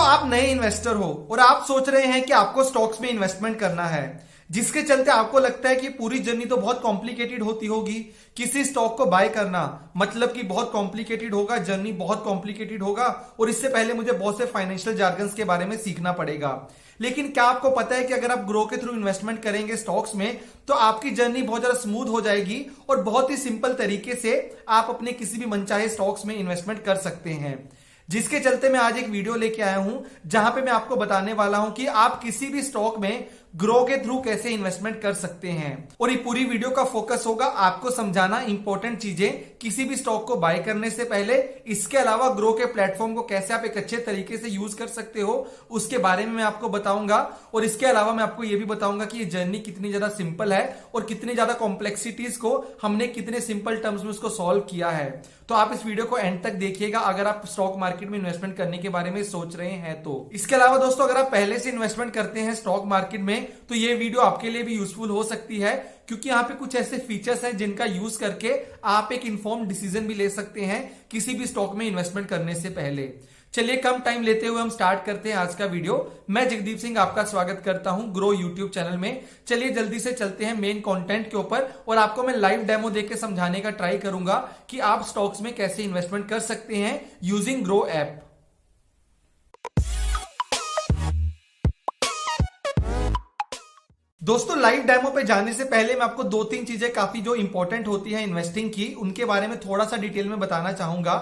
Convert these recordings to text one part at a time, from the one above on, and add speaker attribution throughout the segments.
Speaker 1: आप नए इन्वेस्टर हो और आप सोच रहे हैं कि आपको स्टॉक्स में इन्वेस्टमेंट करना है, जिसके चलते आपको लगता है कि पूरी जर्नी तो बहुत कॉम्प्लिकेटेड होती होगी। किसी स्टॉक को बाय करना मतलब कि बहुत कॉम्प्लिकेटेड होगा, जर्नी बहुत कॉम्प्लिकेटेड होगा और इससे पहले मुझे बहुत से फाइनेंशियल जार्गन्स के बारे में सीखना पड़ेगा। लेकिन क्या आपको पता है कि अगर आप ग्रो के थ्रू इन्वेस्टमेंट करेंगे स्टॉक्स में तो आपकी जर्नी बहुत ज्यादा स्मूथ हो जाएगी और बहुत ही सिंपल तरीके से आप अपने किसी भी मनचाहे स्टॉक्स में इन्वेस्टमेंट कर सकते हैं। जिसके चलते मैं आज एक वीडियो लेके आया हूं जहां पे मैं आपको बताने वाला हूं कि आप किसी भी स्टॉक में ग्रो के थ्रू कैसे इन्वेस्टमेंट कर सकते हैं। और ये पूरी वीडियो का फोकस होगा आपको समझाना इंपॉर्टेंट चीजें किसी भी स्टॉक को बाय करने से पहले। इसके अलावा ग्रो के प्लेटफॉर्म को कैसे आप एक अच्छे तरीके से यूज कर सकते हो उसके बारे में मैं आपको बताऊंगा। और इसके अलावा मैं आपको ये भी बताऊंगा कि ये जर्नी कितनी ज्यादा सिंपल है और कितनी ज्यादा कॉम्प्लेक्सिटीज को हमने कितने सिंपल टर्म्स में उसको सॉल्व किया है। तो आप इस वीडियो को एंड तक देखिएगा अगर आप स्टॉक मार्केट में इन्वेस्टमेंट करने के बारे में सोच रहे हैं तो। इसके अलावा दोस्तों अगर आप पहले से इन्वेस्टमेंट करते हैं स्टॉक मार्केट में तो ये वीडियो आपके लिए भी यूजफुल हो सकती है, क्योंकि यहाँ पे कुछ ऐसे फीचर्स हैं जिनका यूज करके आप एक इन्फॉर्म्ड डिसीजन भी ले सकते हैं किसी भी स्टॉक में इन्वेस्टमेंट करने से पहले। चलिए कम टाइम लेते हुए हम स्टार्ट करते हैं आज का वीडियो। मैं जगदीप सिंह आपका स्वागत करता हूं ग्रो यूट्यूब चैनल में। चलिए जल्दी से चलते हैं मेन कंटेंट के ऊपर और आपको मैं लाइव डेमो देके समझाने का ट्राई करूंगा कि आप स्टॉक्स में कैसे इन्वेस्टमेंट कर सकते हैं यूजिंग ग्रो ऐप। दोस्तों लाइव डेमो पे जाने से पहले मैं आपको दो तीन चीजें काफी जो इंपॉर्टेंट होती है इन्वेस्टिंग की उनके बारे में थोड़ा सा डिटेल में बताना चाहूंगा।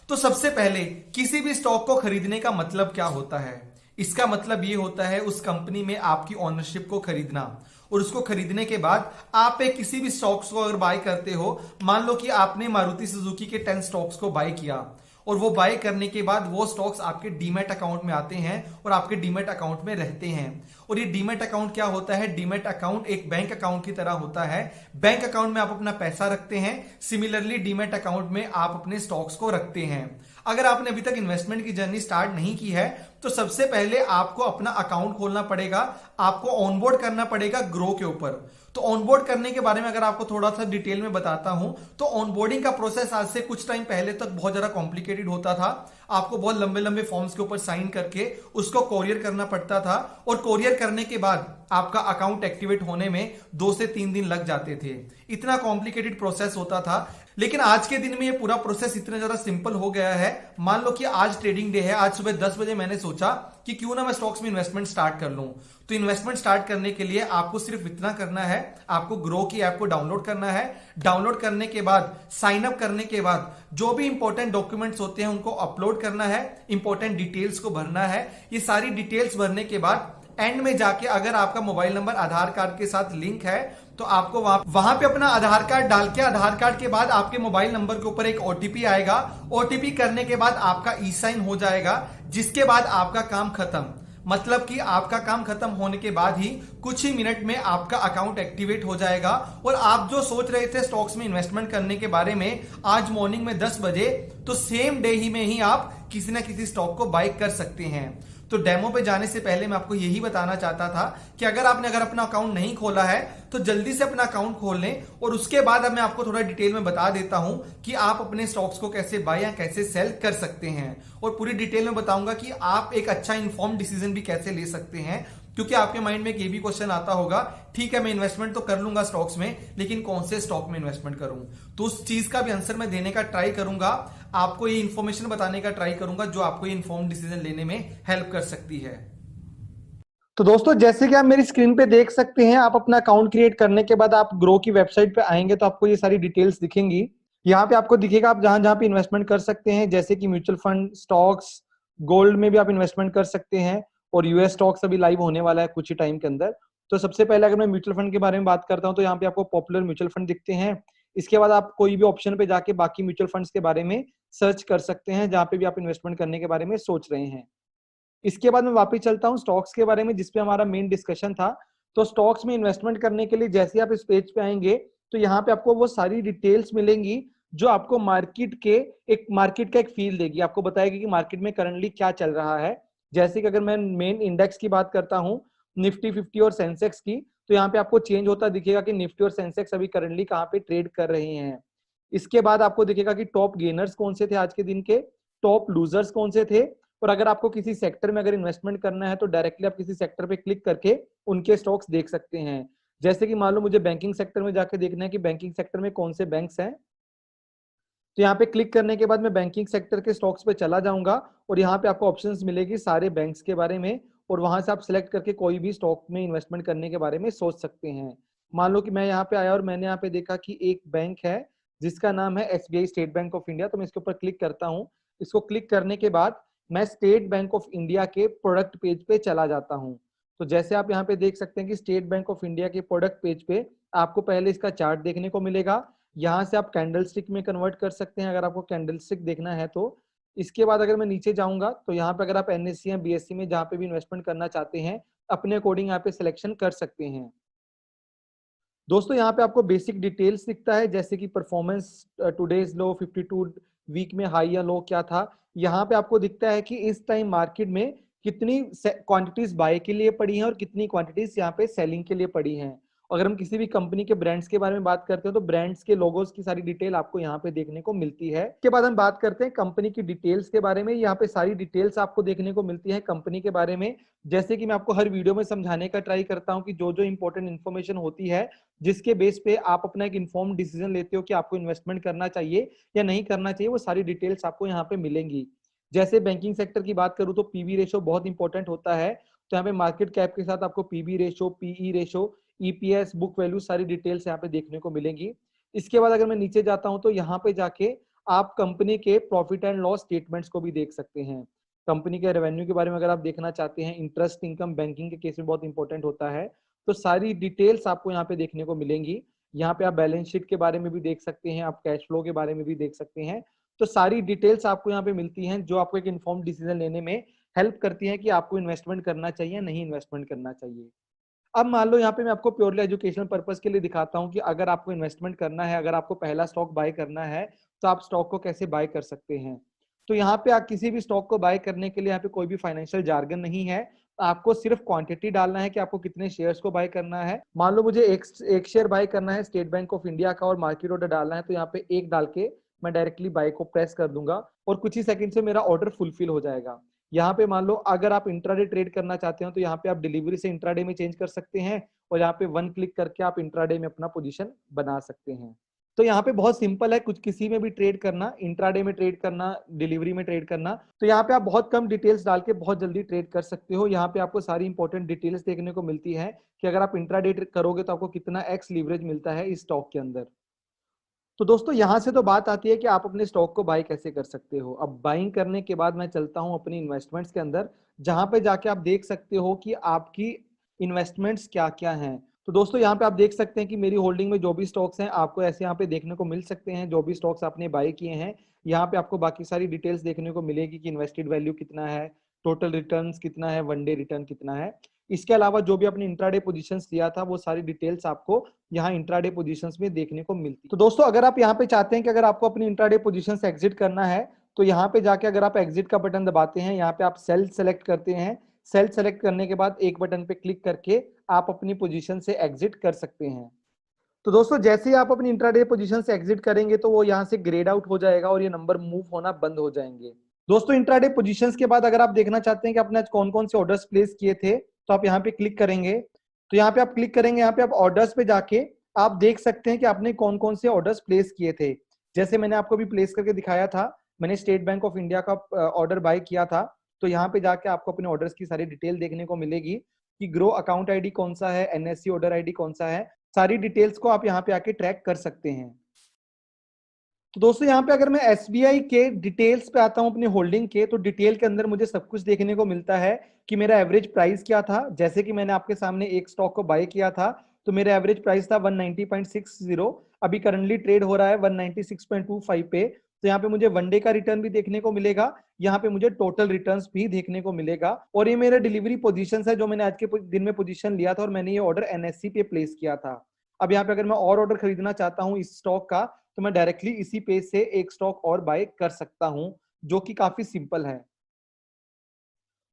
Speaker 1: तो सबसे पहले किसी भी स्टॉक को खरीदने का मतलब क्या होता है? इसका मतलब ये होता है उस कंपनी में आपकी ओनरशिप को खरीदना। और उसको खरीदने के बाद आप एक किसी भी स्टॉक्स को अगर बाय करते हो, मान लो कि आपने मारुति सुजुकी के 10 स्टॉक्स को बाय किया और वो बाय करने के बाद वो स्टॉक्स आपके डीमैट अकाउंट में आते हैं और आपके डीमैट अकाउंट में रहते हैं। और ये डीमैट अकाउंट क्या होता है? डीमैट अकाउंट एक बैंक अकाउंट की तरह होता है। बैंक अकाउंट में आप अपना पैसा रखते हैं, सिमिलरली डीमैट अकाउंट में आप अपने स्टॉक्स को रखते हैं। अगर आपने अभी तक इन्वेस्टमेंट की जर्नी स्टार्ट नहीं की है तो सबसे पहले आपको अपना अकाउंट खोलना पड़ेगा, आपको ऑनबोर्ड करना पड़ेगा ग्रो के ऊपर। तो ऑनबोर्ड करने के बारे में अगर आपको थोड़ा सा डिटेल में बताता हूं तो ऑनबोर्डिंग का प्रोसेस आज से कुछ टाइम पहले तक बहुत ज्यादा कॉम्प्लिकेटेड होता था। आपको बहुत लंबे लंबे फॉर्म्स के ऊपर साइन करके उसको कोरियर करना पड़ता था और कोरियर करने के बाद आपका अकाउंट एक्टिवेट होने में 2 से 3 दिन लग जाते थे। इतना कॉम्प्लिकेटेड प्रोसेस होता था। लेकिन आज के दिन में ये पूरा प्रोसेस इतना ज्यादा सिंपल हो गया है। मान लो कि आज ट्रेडिंग डे है, आज सुबह 10 बजे मैंने सोचा कि क्यों ना मैं स्टॉक्स में इन्वेस्टमेंट स्टार्ट कर लूं। तो इन्वेस्टमेंट स्टार्ट करने के लिए आपको सिर्फ इतना करना है, आपको ग्रो की ऐप को डाउनलोड करना है। डाउनलोड करने के बाद साइन अप करने के बाद जो भी इंपॉर्टेंट डॉक्यूमेंट्स होते हैं उनको अपलोड करना है, इंपॉर्टेंट डिटेल्स को भरना है। ये सारी डिटेल्स भरने के बाद एंड में जाके अगर आपका मोबाइल नंबर आधार कार्ड के साथ लिंक है तो आपको वहां पे अपना आधार कार्ड डाल के, आधार कार्ड के बाद आपके मोबाइल नंबर के ऊपर एक ओटीपी आएगा। ओटीपी करने के बाद आपका ई साइन हो जाएगा, जिसके बाद आपका काम खत्म। मतलब कि आपका काम खत्म होने के बाद ही कुछ ही मिनट में आपका अकाउंट एक्टिवेट हो जाएगा और आप जो सोच रहे थे स्टॉक्स में इन्वेस्टमेंट करने के बारे में आज मॉर्निंग में 10 बजे, तो सेम डे ही में ही आप किसी ना किसी स्टॉक को बाय कर सकते हैं। तो डेमो पे जाने से पहले मैं आपको यही बताना चाहता था कि अगर अपना अकाउंट नहीं खोला है तो जल्दी से अपना अकाउंट खोल लें। और उसके बाद अब मैं आपको थोड़ा डिटेल में बता देता हूं कि आप अपने स्टॉक्स को कैसे बाय या कैसे सेल कर सकते हैं और पूरी डिटेल में बताऊंगा कि आप एक अच्छा इन्फॉर्म डिसीजन भी कैसे ले सकते हैं। क्योंकि आपके माइंड में एक ये भी क्वेश्चन आता होगा, ठीक है मैं इन्वेस्टमेंट तो कर लूंगा स्टॉक्स में, लेकिन कौन से स्टॉक में इन्वेस्टमेंट करूं? तो उस चीज का भी आंसर मैं देने का ट्राई करूंगा, आपको ये इन्फॉर्मेशन बताने का ट्राई करूंगा जो आपको ये इन्फॉर्म डिसीजन लेने में हेल्प कर सकती है। तो दोस्तों जैसे कि आप मेरी स्क्रीन पे देख सकते हैं, आप अपना अकाउंट क्रिएट करने के बाद आप ग्रो की वेबसाइट पे आएंगे तो आपको ये सारी डिटेल्स दिखेंगी। यहाँ पे आपको दिखेगा आप जहां जहां पे इन्वेस्टमेंट कर सकते हैं, जैसे कि म्यूचुअल फंड, स्टॉक्स, गोल्ड में भी आप इन्वेस्टमेंट कर सकते हैं और यूएस स्टॉक्स अभी लाइव होने वाला है कुछ ही टाइम के अंदर। तो सबसे पहले अगर मैं म्यूचुअल फंड के बारे में बात करता हूँ तो यहाँ पे आपको पॉपुलर म्यूचुअल फंड दिखते हैं। इसके बाद आप कोई भी ऑप्शन पे जाके बाकी म्यूचुअल फंड्स के बारे में सर्च कर सकते हैं जहां पे भी आप इन्वेस्टमेंट करने के बारे में सोच रहे हैं। इसके बाद मैं वापस चलता हूँ स्टॉक्स के बारे में जिसपे हमारा मेन डिस्कशन था। तो स्टॉक्स में इन्वेस्टमेंट करने के लिए जैसे आप इस पेज पे आएंगे तो यहाँ पे आपको वो सारी डिटेल्स मिलेंगी जो आपको मार्केट का एक फील देगी, आपको बताएगी कि मार्केट में करंटली क्या चल रहा है। जैसे कि अगर मैं मेन इंडेक्स की बात करता हूँ, निफ्टी 50 और सेंसेक्स की, तो यहाँ पे आपको चेंज होता दिखेगा कि निफ्टी और सेंसेक्स अभी करंटली कहाँ पे ट्रेड कर रहे हैं। इसके बाद आपको दिखेगा कि टॉप गेनर्स कौन से थे आज के दिन के, टॉप लूजर्स कौन से थे
Speaker 2: और अगर आपको किसी सेक्टर में अगर इन्वेस्टमेंट करना है तो डायरेक्टली आप किसी सेक्टर पे क्लिक करके उनके स्टॉक्स देख सकते हैं। जैसे कि मान लो मुझे बैंकिंग सेक्टर में जाके देखना है कि बैंकिंग सेक्टर में कौन से बैंक्स हैं, तो यहाँ पे क्लिक करने के बाद मैं बैंकिंग सेक्टर के स्टॉक्स पे चला जाऊंगा और यहाँ पे आपको ऑप्शंस मिलेगी सारे बैंक्स के बारे में, और वहां से आप सिलेक्ट करके कोई भी स्टॉक में इन्वेस्टमेंट करने के बारे में सोच सकते हैं। मान लो कि मैं यहाँ पे आया और मैंने यहाँ पे देखा कि एक बैंक है जिसका नाम है SBI, state bank of India. तो मैं इसके ऊपर क्लिक करता हूँ। इसको क्लिक करने के बाद मैं स्टेट बैंक ऑफ इंडिया के प्रोडक्ट पेज पे चला जाता हूँ। तो जैसे आप यहाँ पे देख सकते हैं कि स्टेट बैंक ऑफ इंडिया के प्रोडक्ट पेज पे आपको पहले इसका चार्ट देखने को मिलेगा। यहाँ से आप कैंडल स्टिक में कन्वर्ट कर सकते हैं अगर आपको कैंडल स्टिक देखना है तो। इसके बाद अगर मैं नीचे जाऊंगा तो यहाँ पे अगर आप एनएससी या बीएससी में जहाँ पे भी इन्वेस्टमेंट करना चाहते हैं अपने अकॉर्डिंग यहाँ पे सिलेक्शन कर सकते हैं। दोस्तों यहाँ पे आपको बेसिक डिटेल्स दिखता है, जैसे कि परफॉर्मेंस, टुडेज लो, 52 वीक में हाई या लो क्या था। यहाँ पे आपको दिखता है कि इस टाइम मार्केट में कितनी क्वांटिटीज बाय के लिए पड़ी हैं और कितनी क्वांटिटीज यहाँ पे सेलिंग के लिए पड़ी हैं। अगर हम किसी भी कंपनी के ब्रांड्स के बारे में बात करते हैं तो ब्रांड्स के लोगोस की सारी डिटेल आपको यहाँ पे देखने को मिलती है। इसके बाद हम बात करते हैं कंपनी की डिटेल्स के बारे में। यहाँ पे सारी डिटेल्स आपको देखने को मिलती है कंपनी के बारे में। जैसे कि मैं आपको हर वीडियो में समझाने का ट्राई करता हूँ कि जो जो इंपॉर्टेंट इन्फॉर्मेशन होती है जिसके बेस पे आप अपना एक इन्फॉर्म डिसीजन लेते हो कि आपको इन्वेस्टमेंट करना चाहिए या नहीं करना चाहिए, वो सारी डिटेल्स आपको यहाँ पे मिलेंगी। जैसे बैंकिंग सेक्टर की बात करूं तो पीवी रेशो बहुत इंपॉर्टेंट होता है। तो यहाँ पे मार्केट कैप के साथ आपको PB ratio, PE ratio, EPS, book value सारी डिटेल्स यहाँ पे देखने को मिलेंगी। इसके बाद अगर मैं नीचे जाता हूं तो यहाँ पे जाके आप कंपनी के प्रॉफिट एंड लॉस स्टेटमेंट्स को भी देख सकते हैं। कंपनी के रेवेन्यू के बारे में अगर आप देखना चाहते हैं, इंटरेस्ट इनकम बैंकिंग के केस में बहुत इंपॉर्टेंट होता है, तो सारी डिटेल्स आपको यहाँ पे देखने को मिलेंगी। यहाँ पे आप बैलेंस शीट के बारे में भी देख सकते हैं, आप कैश फ्लो के बारे में भी देख सकते हैं। तो सारी डिटेल्स आपको यहाँ पे मिलती हैं जो आपको एक इन्फॉर्म डिसीजन लेने में हेल्प करती है कि आपको इन्वेस्टमेंट करना चाहिए या नहीं इन्वेस्टमेंट करना चाहिए। अब मान लो यहाँ पे मैं आपको प्योरली एजुकेशनल पर्पस के लिए दिखाता हूँ कि अगर आपको इन्वेस्टमेंट करना है, अगर आपको पहला स्टॉक बाय करना है तो आप स्टॉक को कैसे बाय कर सकते हैं। तो यहाँ पे आप किसी भी स्टॉक को बाय करने के लिए यहाँ पे कोई भी फाइनेंशियल जार्गन नहीं है। आपको सिर्फ क्वांटिटी डालना है कि आपको कितने शेयर्स को बाय करना है। मान लो मुझे एक शेयर बाय करना है स्टेट बैंक ऑफ इंडिया का और मार्केट ऑर्डर डालना है, तो यहाँ पे एक डाल के मैं डायरेक्टली बाय को प्रेस कर दूंगा और कुछ ही सेकंड से मेरा ऑर्डर फुलफिल हो जाएगा। यहाँ पे मान लो अगर आप इंट्राडे ट्रेड करना चाहते हो तो यहाँ पे आप डिलीवरी से इंट्राडे में चेंज कर सकते हैं और यहाँ पे वन क्लिक करके आप इंट्राडे में अपना पोजीशन बना सकते हैं। तो यहाँ पे बहुत सिंपल है, कुछ किसी में भी ट्रेड करना, इंट्राडे में ट्रेड करना, डिलीवरी में ट्रेड करना। तो यहाँ पे आप बहुत कम डिटेल्स डाल के बहुत जल्दी ट्रेड कर सकते हो। यहाँ पे आपको सारी इंपॉर्टेंट डिटेल्स देखने को मिलती है कि अगर आप इंट्राडे करोगे तो आपको कितना एक्स लीवरेज मिलता है इस स्टॉक के अंदर। तो दोस्तों यहाँ से तो बात आती है कि आप अपने स्टॉक को बाय कैसे कर सकते हो। अब बाइंग करने के बाद मैं चलता हूँ अपनी इन्वेस्टमेंट्स के अंदर, जहां पे जाके आप देख सकते हो कि आपकी इन्वेस्टमेंट्स क्या क्या हैं। तो दोस्तों यहाँ पे आप देख सकते हैं कि मेरी होल्डिंग में जो भी स्टॉक्स हैं आपको ऐसे यहाँ पे देखने को मिल सकते हैं। जो भी स्टॉक्स आपने बाय किए हैं यहाँ पे आपको बाकी सारी डिटेल्स देखने को मिलेगी कि इन्वेस्टेड वैल्यू कितना है, टोटल रिटर्न्स कितना है, वन डे रिटर्न कितना है। इसके अलावा जो भी आपने इंट्राडे पोजीशंस लिया था वो सारी डिटेल्स आपको यहाँ इंट्राडे पोजीशंस में देखने को मिलती है। तो दोस्तों अगर आप यहाँ पे चाहते हैं कि अगर आपको अपनी इंट्राडे पोजीशंस एग्जिट करना है तो यहाँ पे जाके अगर आप एग्जिट का बटन दबाते हैं, यहाँ पे आप सेल सेलेक्ट करते हैं। सेल सेलेक्ट करने के बाद एक बटन पे क्लिक करके आप अपनी पोजीशन से एग्जिट कर सकते हैं। तो दोस्तों जैसे ही आप अपनी इंट्राडे पोजीशन से एग्जिट करेंगे तो वो यहाँ से ग्रेड आउट हो जाएगा और ये नंबर मूव होना बंद हो जाएंगे। दोस्तों इंट्राडे पोजीशंस के बाद अगर आप देखना चाहते हैं कि आपने आज कौन कौन से ऑर्डर्स प्लेस किए थे तो आप यहाँ पे क्लिक करेंगे। तो यहाँ पे आप क्लिक करेंगे, यहाँ पे आप ऑर्डर्स पे जाके आप देख सकते हैं कि आपने कौन कौन से ऑर्डर्स प्लेस किए थे। जैसे मैंने आपको भी प्लेस करके दिखाया था, मैंने स्टेट बैंक ऑफ इंडिया का ऑर्डर बाय किया था। तो यहाँ पे जाके आपको अपने ऑर्डर्स की सारी डिटेल देखने को मिलेगी कि ग्रो अकाउंट आईडी कौन सा है, एनएससी ऑर्डर आईडी कौन सा है, सारी डिटेल्स को आप यहाँ पे आके ट्रैक कर सकते हैं। तो दोस्तों यहाँ पे अगर मैं एसबीआई के डिटेल्स पे आता हूँ अपनी होल्डिंग के, तो डिटेल के अंदर मुझे सब कुछ देखने को मिलता है कि मेरा एवरेज प्राइस क्या था। जैसे कि मैंने आपके सामने एक स्टॉक को बाय किया था तो मेरा एवरेज प्राइस था 190.60, अभी करंटली ट्रेड हो रहा है 196.25 पे। तो यहाँ पे मुझे वनडे का रिटर्न भी देखने को मिलेगा, यहाँ पे मुझे टोटल रिटर्न्स भी देखने को मिलेगा और ये मेरे डिलीवरी पोजीशंस है जो मैंने आज के दिन में पोजीशन लिया था और मैंने ये ऑर्डर एनएससी पे प्लेस किया था। अब यहाँ पे अगर मैं और ऑर्डर खरीदना चाहता हूँ इस स्टॉक का तो मैं डायरेक्टली इसी पेज से एक स्टॉक और बाय कर सकता हूं, जो कि काफी सिंपल है।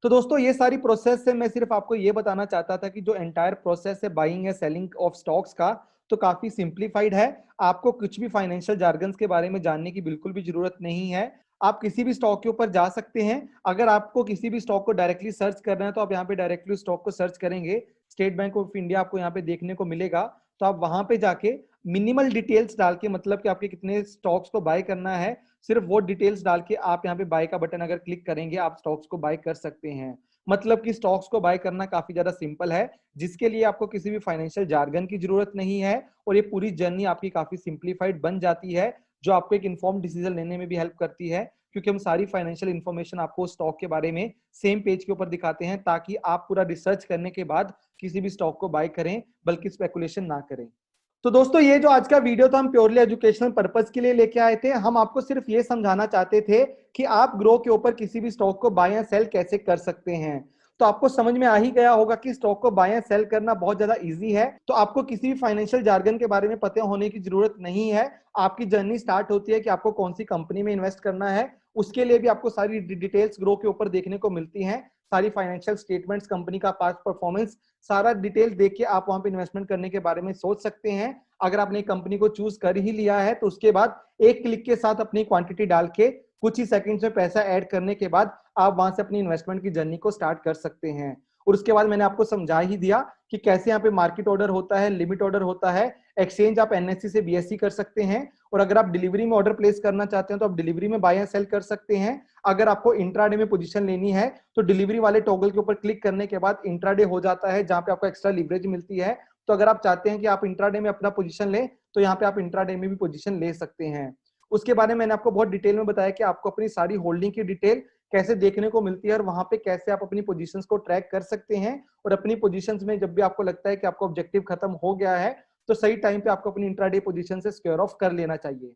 Speaker 2: तो दोस्तों ये सारी प्रोसेस से मैं सिर्फ आपको ये बताना चाहता था कि जो एंटायर प्रोसेस है बाइंग या सेलिंग ऑफ स्टॉक्स का, तो काफी सिंप्लीफाइड है। आपको कुछ भी फाइनेंशियल जार्गन्स के बारे में जानने की बिल्कुल भी जरूरत नहीं है। आप किसी भी स्टॉक के ऊपर जा सकते हैं। अगर आपको किसी भी स्टॉक को डायरेक्टली सर्च करना है तो आप यहाँ पे डायरेक्टली स्टॉक को सर्च करेंगे, स्टेट बैंक ऑफ इंडिया आपको यहाँ पे देखने को मिलेगा। तो आप वहां पे जाके मिनिमल डिटेल्स डाल के, मतलब कि आपके कितने स्टॉक्स को बाय करना है, सिर्फ वो डिटेल्स डाल के आप यहाँ पे बाय का बटन अगर क्लिक करेंगे, आप स्टॉक्स को बाय कर सकते हैं। मतलब कि स्टॉक्स को बाय करना काफी ज्यादा सिंपल है, जिसके लिए आपको किसी भी फाइनेंशियल जार्गन की जरूरत नहीं है, और ये पूरी जर्नी आपकी काफी सिंप्लीफाइड बन जाती है, जो आपको एक इन्फॉर्म डिसीजन लेने में भी हेल्प करती है, क्योंकि हम सारी फाइनेंशियल इंफॉर्मेशन आपको स्टॉक के बारे में सेम पेज के ऊपर दिखाते हैं, ताकि आप पूरा रिसर्च करने के बाद किसी भी स्टॉक को बाय करें, बल्कि स्पेकुलेशन ना करें। तो दोस्तों, ये जो आज का वीडियो था हम प्योरली एजुकेशनल पर्पस के लिए लेके आए थे। हम आपको सिर्फ ये समझाना चाहते थे कि आप ग्रो के ऊपर किसी भी स्टॉक को बाय या सेल कैसे कर सकते हैं। तो आपको समझ में आ ही गया होगा कि स्टॉक को बाय या सेल करना बहुत ज्यादा इजी है। तो आपको किसी भी फाइनेंशियल जार्गन के बारे में पता होने की जरूरत नहीं है। आपकी जर्नी स्टार्ट होती है कि आपको कौन सी कंपनी में इन्वेस्ट करना है, उसके लिए भी आपको सारी डिटेल्स ग्रो के ऊपर देखने को मिलती हैं। सारी फाइनेंशियल स्टेटमेंट्स, कंपनी का पास्ट परफॉर्मेंस, सारा डिटेल देख के आप वहां पे इन्वेस्टमेंट करने के बारे में सोच सकते हैं। अगर आपने कंपनी को चूज कर ही लिया है तो उसके बाद एक क्लिक के साथ अपनी क्वांटिटी डाल के कुछ ही सेकंड्स में पैसा ऐड करने के बाद आप वहां से अपनी इन्वेस्टमेंट की जर्नी को स्टार्ट कर सकते हैं। और उसके बाद मैंने आपको समझा ही दिया कि कैसे यहाँ पे मार्केट ऑर्डर होता है, लिमिट ऑर्डर होता है, एक्सचेंज आप एनएससी से बीएससी कर सकते हैं, और अगर आप डिलीवरी में ऑर्डर प्लेस करना चाहते हैं तो आप डिलीवरी में बाय या सेल कर सकते हैं। अगर आपको इंट्राडे में पोजीशन लेनी है तो डिलीवरी वाले टॉगल के ऊपर क्लिक करने के बाद इंट्राडे हो जाता है, जहां पे आपको एक्स्ट्रा लीवरेज मिलती है। तो अगर आप चाहते हैं कि आप इंट्राडे में अपना पोजीशन लें तो यहाँ पे आप इंट्राडे में भी पोजीशन ले सकते हैं। उसके बारे में मैंने आपको बहुत डिटेल में बताया कि आपको अपनी सारी होल्डिंग की डिटेल कैसे देखने को मिलती है, और वहां पे कैसे आप अपनी पोजीशंस को ट्रैक कर सकते हैं। और अपनी पोजीशंस में जब भी आपको लगता है कि आपका ऑब्जेक्टिव खत्म हो गया है तो सही टाइम पे आपको अपनी इंट्राडे पोजीशन से स्क्वायर ऑफ कर लेना चाहिए।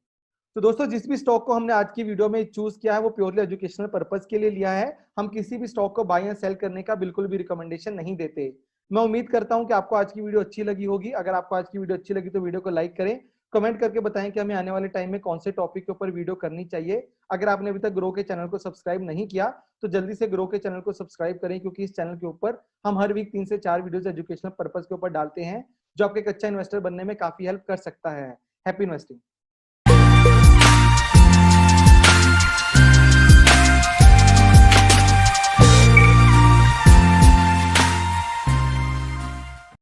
Speaker 2: तो दोस्तों, जिस भी स्टॉक को हमने आज की वीडियो में चूज किया है वो प्योरली एजुकेशनल पर्पस के लिए लिया है। हम किसी भी स्टॉक को बाय या सेल करने का बिल्कुल भी रिकमेंडेशन नहीं देते। मैं उम्मीद करता हूं कि आपको आज की वीडियो अच्छी लगी होगी। अगर आपको आज की वीडियो अच्छी लगी तो वीडियो को लाइक करें, कमेंट करके बताएं कि हमें आने वाले टाइम में कौन से टॉपिक के ऊपर वीडियो करनी चाहिए। अगर आपने अभी तक ग्रो के चैनल को सब्सक्राइब नहीं किया तो जल्दी से ग्रो के चैनल को सब्सक्राइब करें, क्योंकि इस चैनल के ऊपर हम हर वीक 3 से 4 वीडियोस एजुकेशनल पर्पस के ऊपर डालते हैं, जो आपके एक अच्छा इन्वेस्टर बनने में काफी हेल्प कर सकता है। Happy investing.